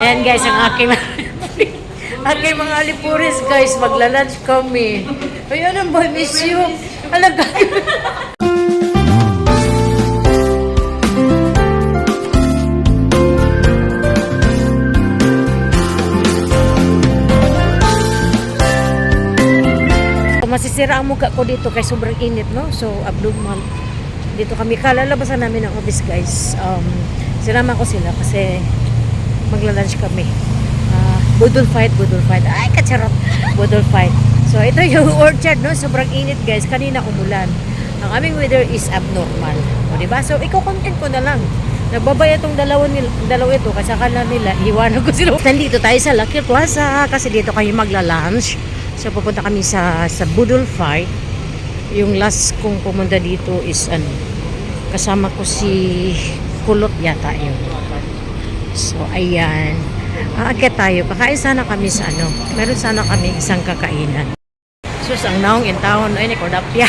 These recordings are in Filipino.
Ayan guys, ang aking aking mga alipuris guys, magla-lunch kami. Ay, ano ba, miss you? Alaga. Masisira ang mukha ko dito kay sobrang init, no? So, abnormal. Dito kami, kalalabasan namin ng office guys. Sinama ko sila kasi magla-lunch kami. Budol fight. Ay, kacharot. Budol fight. So, ito yung orchard, no? Sobrang init guys. Kanina umulan. Ang aming weather is abnormal. O, diba? So, iko-content ko na lang. Nagbabaya itong dalawa ito kasi akala nila, iwanan ko sila. Nandito tayo sa Lucky Plaza kasi dito kayo magla-lunch. So, pupunta kami sa Budol Fight. Yung last kong pumunta dito is kasama ko si Kulot yata yun. So, ayan. Aakyat tayo. Kakain sana kami sa meron sana kami isang kakainan. Sus, ang naong in town. Ay, Nicordapia.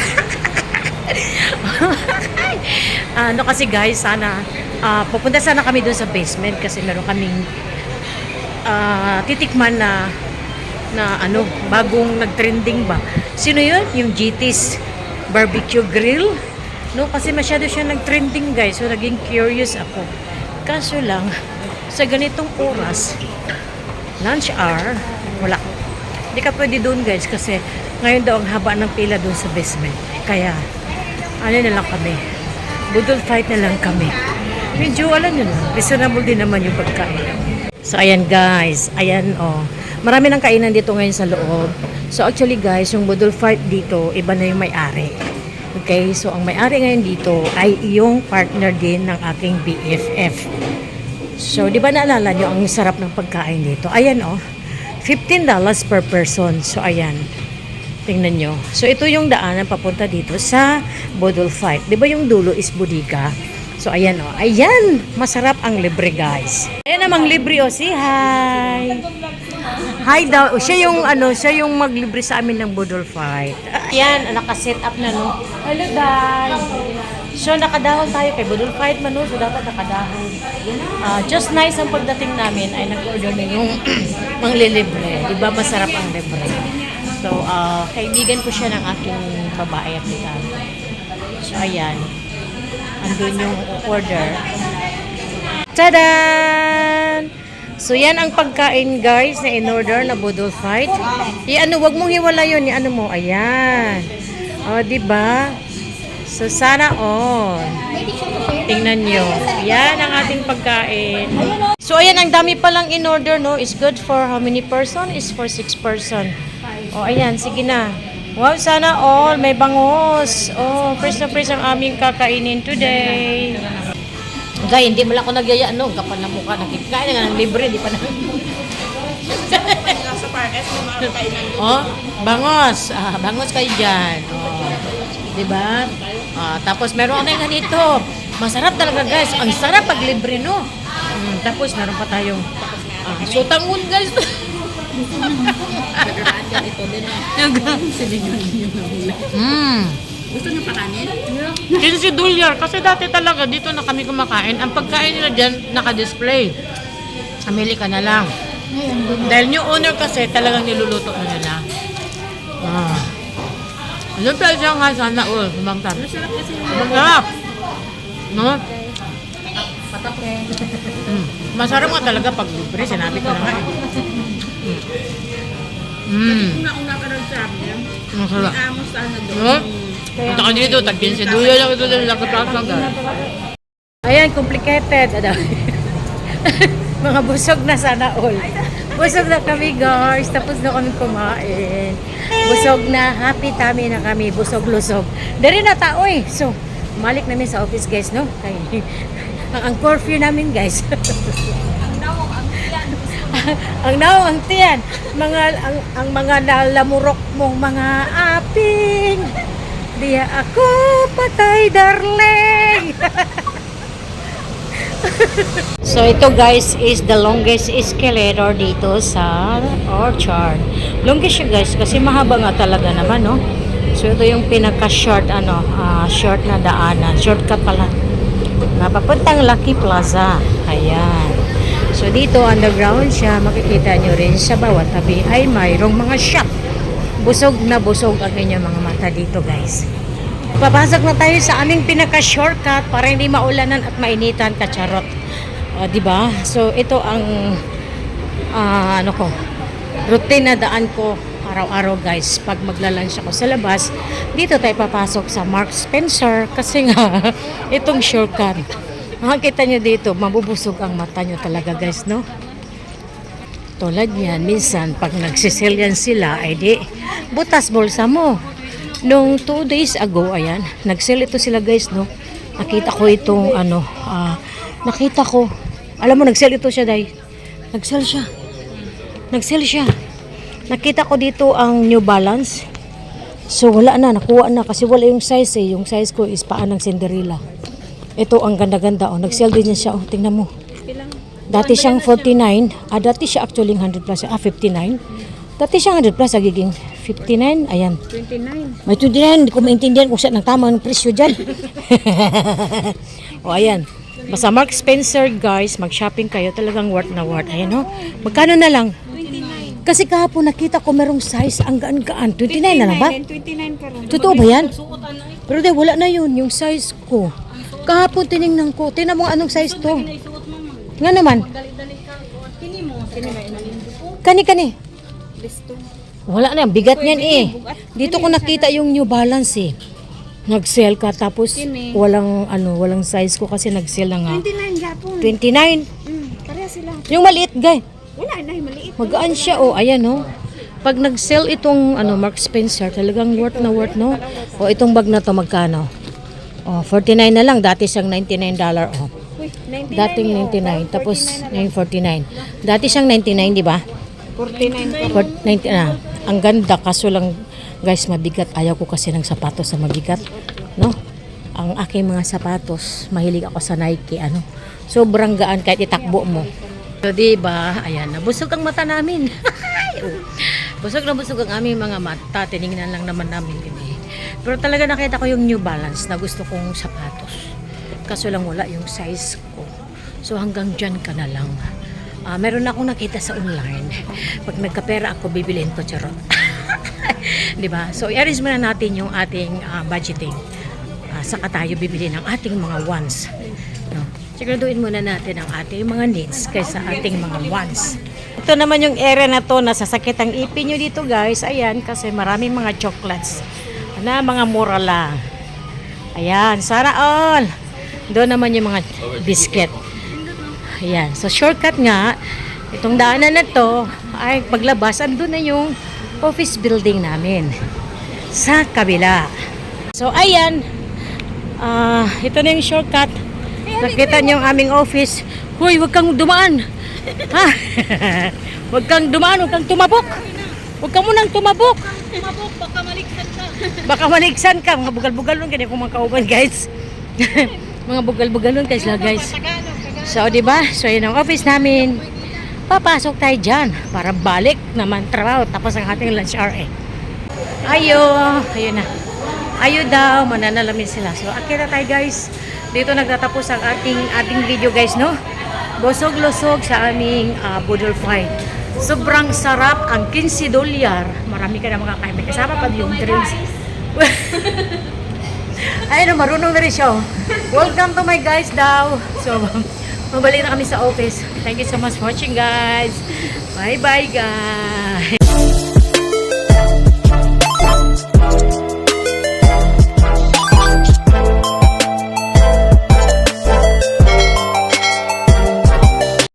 Kasi guys, sana pupunta sana kami dun sa basement kasi meron kaming titikman na bagong nag-trending ba. Sino yun? Yung GT's barbecue grill. No, kasi masyado siya nag-trending guys. So, naging curious ako. Kaso lang, sa ganitong oras, lunch hour, wala. Hindi ka pwede doon guys kasi ngayon daw ang haba ng pila doon sa basement. Kaya, na lang kami. Budol fight na lang kami. Medyo, alam nyo na, reasonable din naman yung pagkain. So, ayan guys. Ayan, marami ng kainan dito ngayon sa loob. So, actually guys, yung Budol Fight dito, iba na yung may-ari. Okay? So, ang may-ari ngayon dito ay yung partner din ng aking BFF. So, di ba naalala nyo ang sarap ng pagkain dito? Ayan, $15 per person. So, ayan. Tingnan nyo. So, ito yung daanan papunta dito sa Budol Fight. Di ba yung dulo is Budiga? So, ayan, Ayan! Masarap ang libre, guys. Ayan namang libre, say hi! Hi daw. Siya yung maglibre sa amin ng Budol Fight. Ayan, naka-set up na, no? Hello, guys! So, nakadahon tayo kay Budol Fight man, no? So, dapat nakadahon. Just nice ang pagdating namin ay nag-order na yung manglilibre. Diba, masarap ang libre. So, kaibigan ko siya ng aking babae at itan. So, ayan. Andun yung order. Tadan! So, yan ang pagkain, guys, na in-order na Budol Fight. Wag mong hiwala yun. Mo. Ayan. Diba? So, sana all. Tingnan nyo. Yan ang ating pagkain. So, ayan, ang dami palang in-order, no? Is good for how many person? Is for 6 person. Ayan. Sige na. Wow, sana all. May bangos. First na first ang aming kakainin today. Gay, hindi mo lang ako nagyaya, no? Kapal na mukha. Nakikain na ng libre, di pa na. Bangos. Bangos kayo dyan. Diba? Tapos meron na ganito. Masarap talaga, guys. Ang sarap pag libre, no? Tapos meron pa tayong sutangun, guys. Gusto niyo pa kanin? $15 kasi dati talaga dito na kami kumakain. Ang pagkain nila dyan naka-display. Amili ka na lang. Dahil yung owner kasi talagang niluluto na nila. Ano pa siya nga sana all. Masarap kasi yung masarap. No? Masarap nga talaga pag libre. Sinabi ko na nga. una ka nagsabi niya. Masarap. Amos sana doon. No? Punta ka dito, tag-15 lang ito lang lakot-lakot. Ayan, complicated. Mga busog na sana all. Busog na kami guys, tapos na kami kumain. Busog na, happy tummy na kami, busog-lusog. Dari na tao eh. So, malik namin sa office guys, no? Ang curfew namin guys. Ang naong ang tiyan. Ang mga nalamurok mong mga aping. Diya ako patay, darling. So ito guys is the longest escalator dito sa orchard. Longest siya guys kasi mahaba nga talaga naman, no? So ito yung pinaka-short short na daanan. Shortcut pala. Napapuntang Lucky Plaza. Ayan. So dito underground siya, makikita nyo rin sa bawat tabi ay mayroong mga shop. Busog na busog ang inyong mga mata dito guys. Papasok na tayo sa aming pinaka-shortcut para hindi maulanan at mainitan kacharot. Diba? So ito ang routine na daan ko araw-araw guys. Pag magla-lunch ako sa labas, dito tayo papasok sa Mark Spencer kasi nga itong shortcut. Makikita nyo dito, mabubusog ang mata nyo talaga guys, no? Tulad yan, minsan pag nagsisilyan sila, ay di, butas bulsa mo. Nung 2 days ago, ayan, nag-sell ito sila guys, no? Nakita ko itong nakita ko, alam mo, nag-sell ito siya, day. Nag-sell siya. Nakita ko dito ang New Balance. So wala na, nakuha na kasi wala yung size eh. Yung size ko is paa ng Cinderella. Ito ang ganda-ganda. Oh, nag-sell din niya siya. Oh, tingnan mo. Dati siyang 49. Dati siya actually 100 plus. 59. Dati siyang 100 plus. Agiging 59. Ayan. 29. May 29. Hindi ko maintindihan kung saan ang tamang presyo dyan. O ayan. Basta Mark Spencer guys. Mag-shopping kayo. Talagang worth na worth. Ayan o. Magkano na lang? 29. Kasi kahapon nakita ko merong size. Ang gaan-gaan. 29 na lang ba? 29 ka rin. Totoo ba yan? Pero dahil wala na yun. Yung size ko. Kahapon tinignan ko. Tingnan mo anong size to. Nga naman. Kani. Wala na. Bigat niyan eh. Dito ko nakita yung New Balance eh. Nag-sell ka tapos walang size ko kasi nag-sell na nga. 29 Japon. 29. Pareha sila. Yung maliit guy. Wala na, maliit. Magaan siya oh. Ayan oh. Pag nag-sell itong Mark Spencer, talagang worth na worth no. O itong bag na to magkano? Oh, 49 na lang. Dati siyang $99 oh. Uy, 99 Dating 99 tapos ngayon 49. Dati siyang 99, di ba? 49 ka. 90 Ang ganda kaso lang guys mabigat. Ayaw ko kasi ng sapatos sa mabigat, no? Ang aking mga sapatos, mahilig ako sa Nike, sobrang gaan kahit itakbo mo. So, di ba? Ayan, nabusog ang mata namin. Busog na busog ang aming mga mata. Tinignan lang naman namin yun eh. Pero talaga nakita ko yung New Balance na gusto kong sapatos. Kaso lang wala yung size ko. So hanggang dyan ka na lang. Meron akong nakita sa online. Pag nagkapera ako, bibilin ko, charot. Diba? So i-arrange muna natin yung ating budgeting. Saka tayo bibili ng ating mga wants. No? Siguraduhin muna natin ang ating mga needs kaysa ating mga wants. Ito naman yung area na to na sasakit ang ipin nyo dito guys. Ayan, kasi maraming mga chocolates. Mga mura lang. Ayan, sana all. Doon naman yung mga biscuit. Ayan, so shortcut nga. Itong daanan na to ay paglabas, andun na yung office building namin. Sa kabila. So ayan. Ito na yung shortcut. Nakita niyo yung aming office. Hoy, huwag kang dumaan. Ha? Huwag kang dumaan, huwag kang tumabok. Huwag ka munang tumabok. Baka maliksan ka. Baka maliksan ka. Mga bugal-bugal nun. Ganyan kung mga kauban, guys. Mga bugal-bugal nun, guys. So, diba? So, yun ang office namin. Papasok tayo dyan para balik naman trabaho. Tapos ang ating lunch hour eh. Ayun na. Ayo daw, mananalamin sila. So, akita tayo, guys. Dito nagtatapos ang ating video, guys, no? Busog-lusog sa aming Budol Fight. Sobrang sarap ang $15. Marami ka na makakain. May kasama pa yung drinks. Ayun, marunong na rin siya. Welcome to my guys daw. So, mabalik na kami sa office. Thank you so much for watching, guys. Bye-bye, guys.